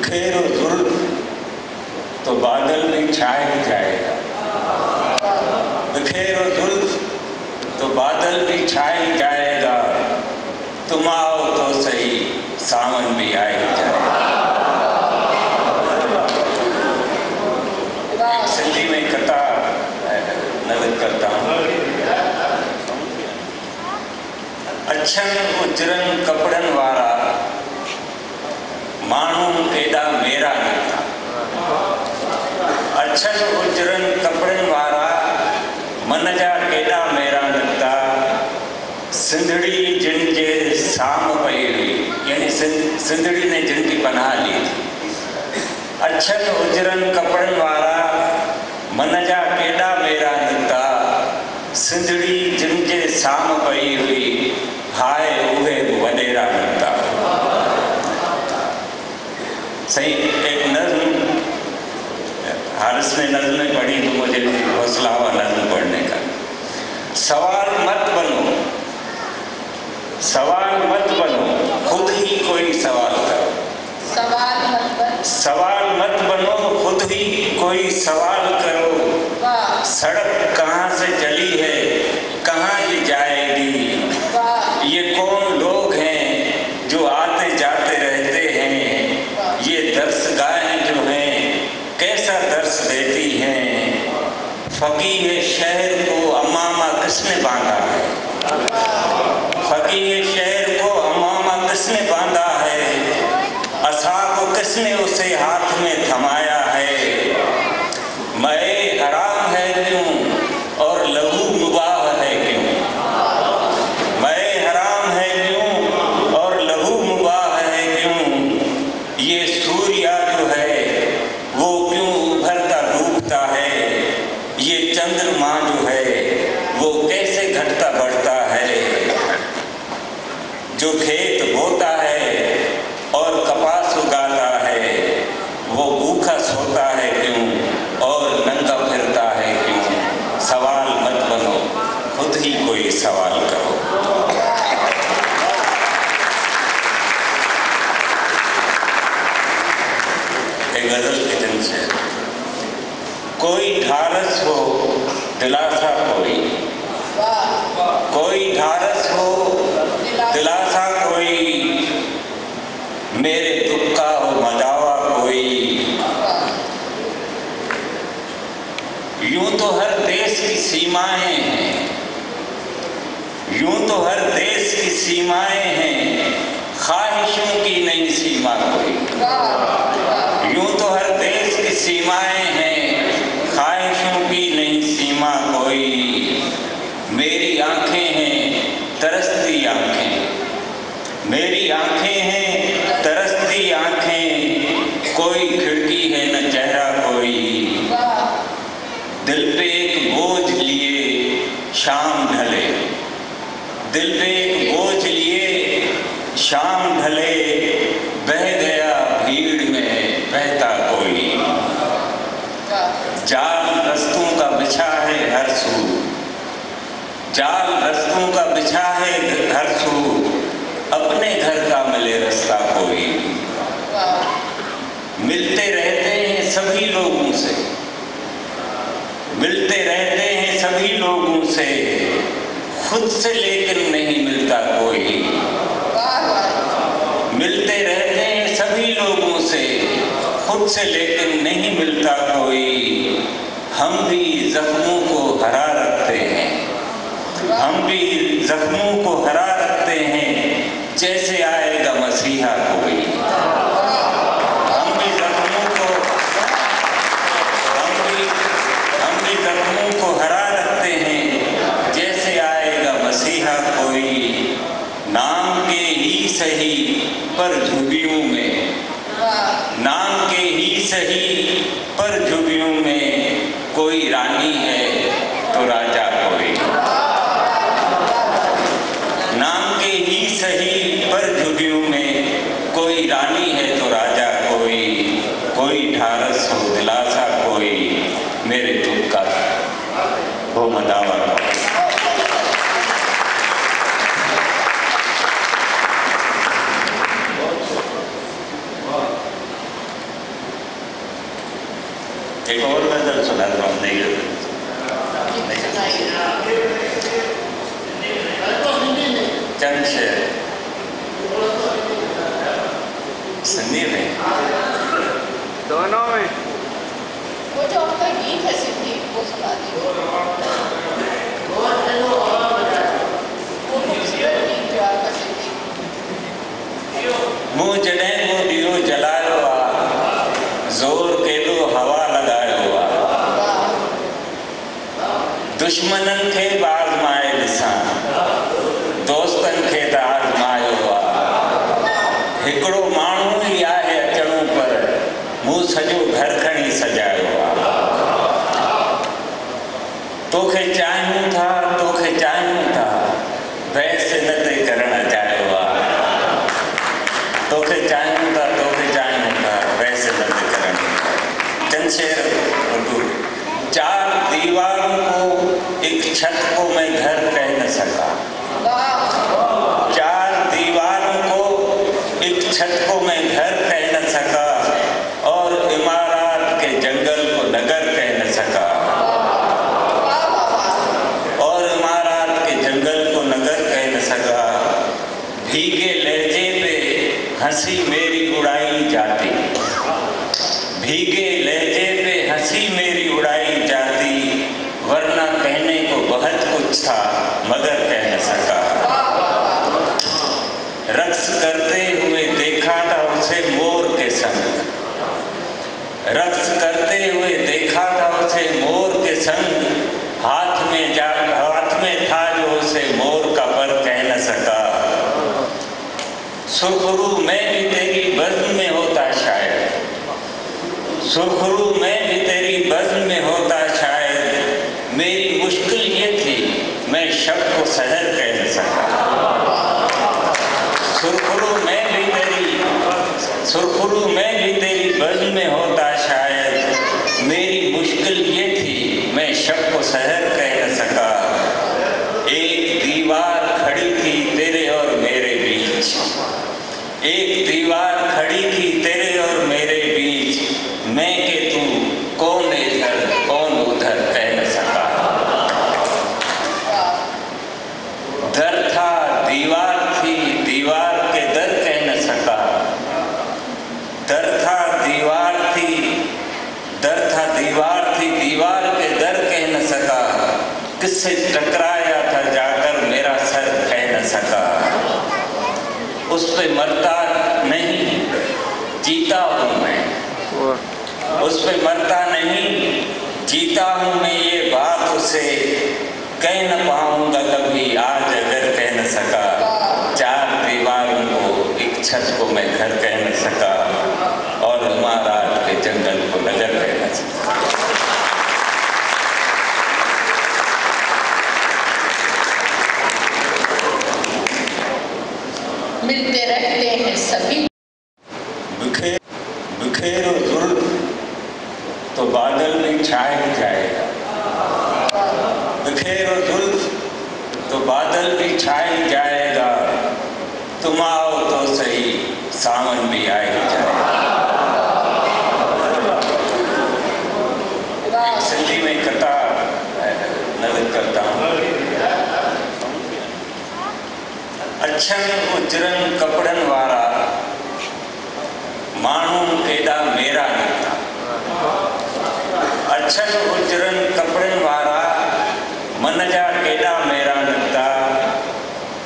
बिखेरो जुल्फ तो बादल भी छाए जाएगा, बिखेरो जुल्फ तो बादल भी छाए जाएगा, तुम आओ तो सही सावन भी आए जाएगा। सिंधी में कथा नज़र करता हूँ। अछन उजरन कपड़न वारा मानू केदा मेरा निकता, अछन उजरन कपड़न वारा मन जा केदा मेरा निकता, सिंधड़ी जिन जे साम पई हुई, यानी सिंधड़ी ने जिनकी पनाह ली थी। अछन उजरन कपड़न वारा मन जा केदा मेरा निकता, सिंधड़ी जिन जे साम पई हुई, हाय उहे वडेरा निकता। सही एक नज़्म हारिस ने नज़्म पढ़ी तो मुझे हौसला हुआ नज़्म पढ़ने का। सवाल मत बनो, सवाल मत बनो, खुद ही कोई सवाल करो। सवाल मत बनो, खुद ही कोई सवाल करो। सड़क कहाँ से चली है, कहाँ ये जाएगी, ये कौन लोग हैं जो आते जाते रहते हैं, ये दर्सगाहें जो हैं कैसा दर्स देती हैं। फकीह शहर को अमामा किसने बांधा है, फकीह शहर को अमामा किसने बांधा है, असा को किसने उसे हाथ में थमाया है। मैं हराम है क्यों और लहू मुबाह है क्यों, मैं हराम है क्यों और लहू मुबाह है क्यों, ये सूर्या जो है वो क्यों उभरता डूबता है, ये चंद्रमा जो है वो कैसे घटता बढ़ता है। जो खेत बोता है और कपास उगाता है, वो भूखा सोता है क्यों और नंगा फिरता है क्यों। सवाल मत बनो, खुद ही कोई सवाल करो। एक गजल के जन से, कोई ढारस हो दिलासा कोई, कोई ढारस हो दिलासा कोई, मेरे दुख का हो मदावा कोई। यूं तो हर देश की सीमाएं हैं, यूं तो हर देश की सीमाएं हैं, ख्वाहिशों की नई सीमा कोई। यूं तो हर देश की सीमाएं हैं, ख्वाहिशों की नई सीमा कोई। मेरी आंखें हैं तरसती आंखें, मेरी आंखें हैं तरसती आंखें, कोई खिड़की है न चेहरा कोई। दिल पे एक बोझ लिए शाम ढले, दिल पे एक बोझ लिए शाम ढले, बह गया भीड़ में बहता कोई। जाल रस्तों का बिछा है हर सू, जाल रस्तों का बिछा है हर सू, अपने घर का मिले रास्ता कोई। मिलते रहते हैं सभी लोगों से, मिलते रहते हैं सभी लोगों से, खुद से लेकिन नहीं मिलता कोई। मिलते रहते हैं सभी लोगों से, खुद से लेकिन नहीं मिलता कोई। हम भी जख्मों को हरा रखते हैं, हम भी जख्मों को हरा रखते हैं, जैसे आएगा मसीहा कोई। हम भी जख्मों को हरा रखते हैं, जैसे आएगा मसीहा कोई। नाम के ही सही पर झुर्रियों में, नाम के ही सही पर झुर्रियों में, कोई रानी है तो राजा कोई। नाम के ही सही पर झुर्रियों में, कोई रानी है तो राजा कोई। कोई ढारस हो दिलासा कोई, मेरे दुख का हो मदावा। एक और गजल सुना दो हम नहीं चंद शेर सिंधी में दोनों में वो जो आपका गीत है सिंधी वो सुना दीजिए। वो खूबसूरत गीत जो आपका सिंधी। मुँह जॾहिं को दियो जलायो आ ज़ोर केॾो हवा लगायो आ दुश्मनन खे आज़माए ॾिसां दोस्तन खे त आज़मायो आ हिकिड़ो माण्हू ई आहे अचणो पर मूं सॼो घर खणी सजायो आ तोखे चाहियूं था बहस न ते करण चाहियो आ तोखे चाहियूं था बहस न ते करण चंद शेर उर्दू चार दीवारों को एक छत को मैं घर कह न सका चार दीवारों को एक छत को मैं घर कह न सका और इमारत के जंगल को नगर कह न सका और इमारत के जंगल को नगर कह न सका भीगे लहजे पे हंसी मेरी उड़ाई जाती भीगे लहजे पे हंसी मेरी उड़ाई जाती वरना कहने को बहुत कुछ था मगर कह न सका रक्स करते हुए देखा था उसे मोर के संग रक्स करते हुए देखा था उसे मोर के संग हाथ में था जो उसे मोर का पर कह न सका सुरखरू मैं भी तेरी बज़्म में होता शायद सुरखरू मैं भी तेरी बज़्म में होता शायद मेरी मुश्किल ये थी मैं शब को सहर कह न सका सुरखरू मैं भी तेरी बज़्म में होता शायद मेरी मुश्किल ये थी मैं शब को सहर कह न सका एक दीवार खड़ी थी तेरे और मेरे बीच एक दीवार खड़ी थी तेरे और मेरे बीच मैं के तू कौन इधर कौन उधर कह न सका दर था दीवार थी दीवार के दर कह न सका दर था दीवार थी दीवार के दर कह न सका किससे टकराया था जाकर मेरा सर कह न सका उस पे मरता नहीं जीता हूँ मैं उस पे मरता नहीं जीता हूँ मैं ये बात उसे कह न पाऊंगा कभी आज अगर कह न सका चार दीवारों को एक छत को मैं घर कह न सका और इमारत के जंगल को नगर कह न सका मिलते रहते हैं सभी बिखेरो जुल्फ तो बादल भी छाए जाएगा बिखेरो जुल्फ तो बादल भी छाए जाएगा तुम आओ तो सही सावन भी आ ही जाएगा सिंधी में कथा नज़र करता हूँ अछन उजरन कपड़न वारा माण्हू केॾा मेरा निकिता अछन उजरन कपड़न वारा मन जा केॾा मेरा निकिता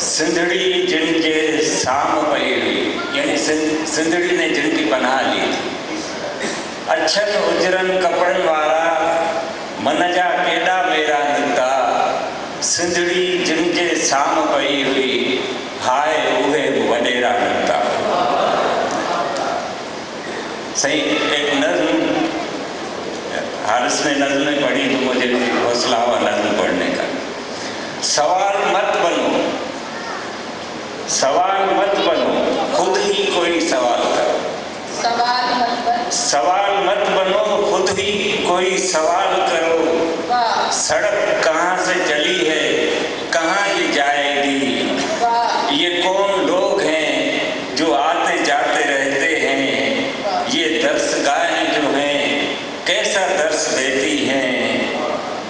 सिंधड़ी जिन जे साम पई हुई यानी सिंधड़ी ने जिनकी पनाह ली थी अछन उजरन कपड़न वारा मन जा केॾा मेरा निकिता सिंधड़ी जिन जे साम पई हुई हाय उहे वडेरा निकिता सही एक नज़्म हारिस ने नज़्म पढ़ी तो मुझे हौसला हुआ नज़्म पढ़ने का सवाल मत बनो खुद ही कोई सवाल करो सवाल मत बनो खुद ही कोई सवाल करो सड़क कहाँ से चली है कहाँ ये जाएगी ये कौन लोग हैं जो आते जाते रहते हैं ये दरसगाहें जो हैं कैसा दर्श देती हैं।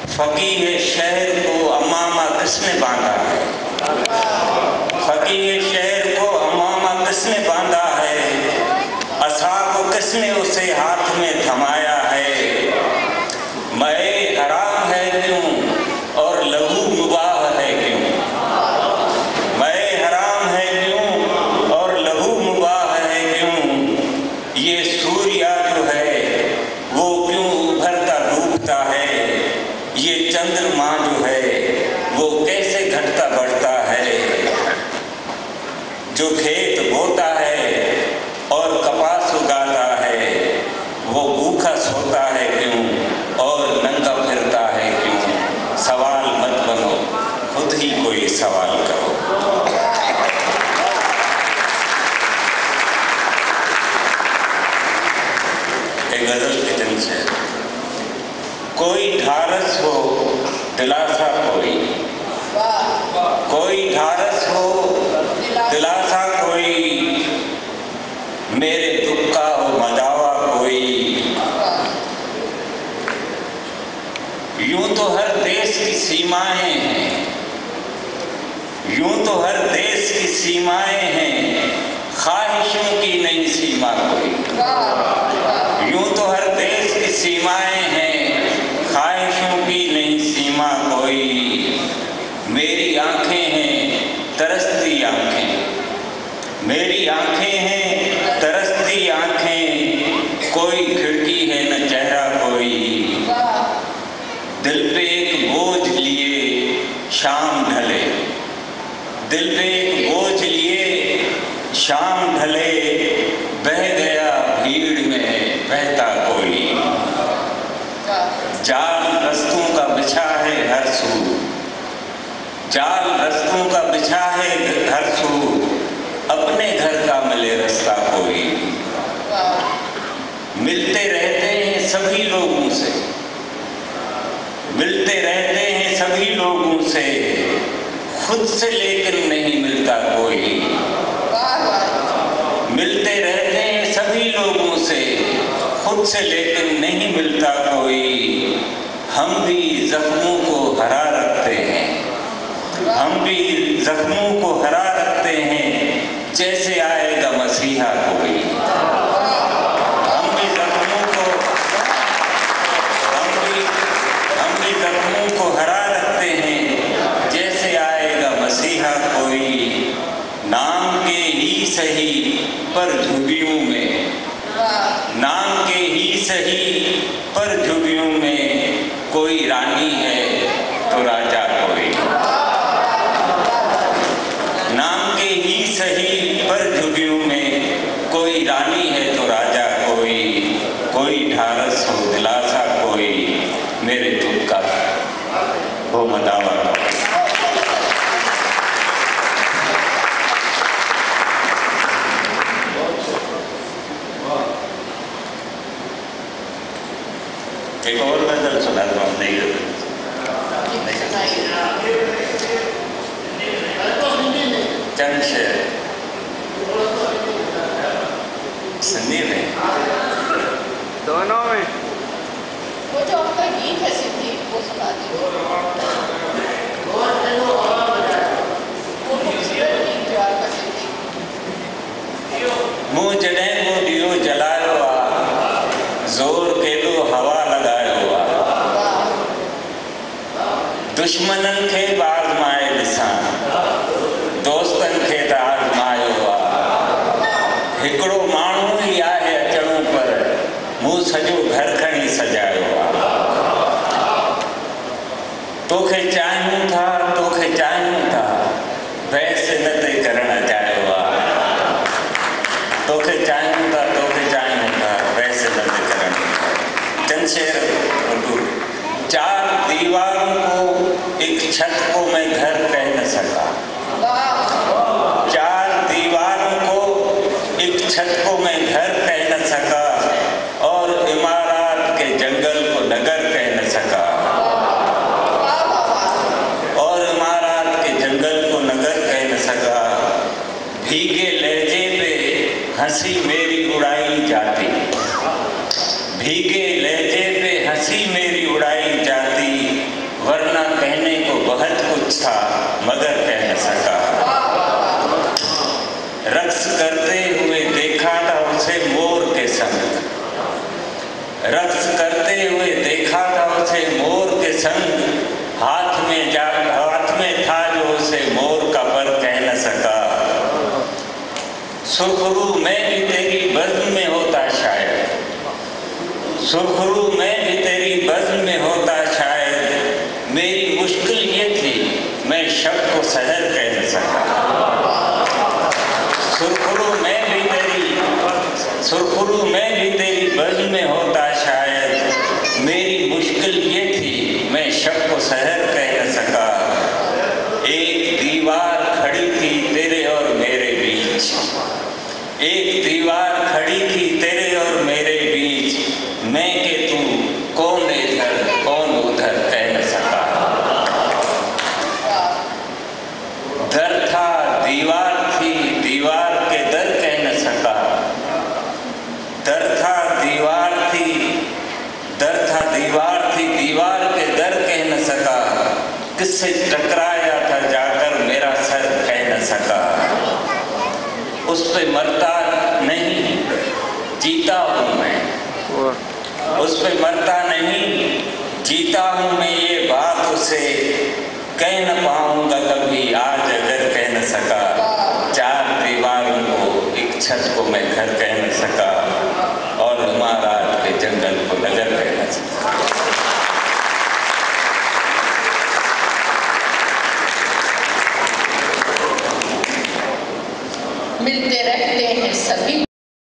फकीह शहर को अमामा किसने बांधा है, फकीह शहर को अमामा किसने बांधा है, असा को किसने उसे हाथ में थमाया है। मैं हराम है क्यों और लहू मुबाह है क्यों, मैं हराम है क्यों और लहू मुबाह है क्यों। ये सूर्या जो है वो क्यों उभरता डूबता है, ये चंद्रमा जो है वो कैसे घटता बढ़ता है। जो खेत बोता है और कपास उगाता है वो भूखा सोता है क्यों और नंगा फिरता है क्यों। सवाल मत बनो, खुद ही कोई सवाल करो। एक गजल की दिन से कोई ढारस हो दिलासा कोई ढारस हो दिलासा कोई, मेरे दुख का हो मदावा कोई। यूं तो हर देश की सीमाएं हैं, यूं तो हर देश की सीमाएं हैं, ख्वाहिशों की नई सीमा कोई। यूं तो हर देश की सीमाएं हैं, ख्वाहिशों की नई सीमा कोई। मेरी आंखें हैं तरसती आंखें, मेरी आंखें हैं तरसती आंखें, कोई खिड़की है न चेहरा कोई। दिल पे एक बोझ लिए शाम ढले, दिल पे एक बोझ लिए शाम ढले, बह गया भीड़ में बहता कोई। जाल रस्तों का बिछा है हर सू, जाल रस्तों का बिछा है हर सू, अपने घर का मिले रास्ता कोई। मिलते रहते हैं सभी लोगों से, मिलते रहते हैं सभी लोगों से, खुद से लेकिन नहीं मिलता कोई। मिलते रहते हैं सभी लोगों से, खुद से लेकिन नहीं मिलता कोई। हम भी जख्मों को हरा रखते हैं, हम भी जख्मों को हरा रखते हैं, जैसे आएगा मसीहा कोई। हम भी जख्मों को हरा रखते हैं, जैसे आएगा मसीहा कोई। नाम के ही सही पर झुर्रियों में, नाम के ही सही पर झुर्रियों में, कोई रानी है तो राजा कोई। नाम के ही सही पर झुर्रियों में, कोई रानी है तो राजा कोई। कोई ढारस हो दिलासा कोई, मेरे दुख का हो मदावा। एक और गजल सुना दो, हम नहीं चंद शेर सिंधी में, दोनों में। वो जो आपका गीत है सिंधी वो सुना दीजिए। वो खूबसूरत गीत जो आपका सिंधी। मुँह जॾहिं को दियो जलायो आ, जोर केॾो हवा लगायो आ। दुश्मननि खे आज़माए ॾिसां, दोस्तनि खे त आज़मायो आ। हिकिड़ो माण्हू ई आहे अचणो पर, मूं सॼो घर खणी सजायो आ। तोखे चाहियूं था, तोखे चाहियूं था, बहस न ते करणु चाहियो आ। तोखे चाहियूं था, तोखे चाहियूं था, बहस न ते करणु। चंद शेर उर्दू। चार दीवारों को एक छत को मैं घर कह न सका, चार दीवारों को एक छत को मैं घर कह न सका, और इमारत के जंगल को नगर कह न सका, और इमारत के जंगल को नगर कह न सका। भीगे लहजे पे हंसी मेरी उड़ाई जाती, भीगे लहजे हंसी मेरी उड़ाई जाती, वरना कहने को बहुत कुछ था मगर कह न सका। रक्स करते हुए देखा था उसे मोर के संग, रक्स करते हुए देखा था उसे मोर के संग, हाथ में था जो उसे मोर का पर कह न सका। सुरखरू मैं भी तेरी बज़्म में होता शायद, सुरखरू मैं भी तेरी बज़्म में होता शायद, मेरी मुश्किल ये थी मैं शब को सहर कह न सका। सुरखरू मैं भी तेरी बज़्म में होता शायद, मेरी मुश्किल ये थी मैं शब को सहर कह न सका। एक दीवार खड़ी थी तेरे और मेरे बीच, एक दीवार खड़ी थी तेरे और मेरे बीच, मैं के तू कौन इधर कौन उधर कह न सका। दर था दीवार थी दीवार के दर कह न सका, दर था दीवार थी दीवार के दर कह न सका। किससे टकराया था जाकर मेरा सर कह न सका। उस पे मरता नहीं जीता हूँ मैं, उस पे मरता नहीं जीता हूँ मैं, ये बात उसे कह न पाऊंगा कभी आज अगर कह न सका। चार दीवारों को एक छत को मैं घर कह न सका।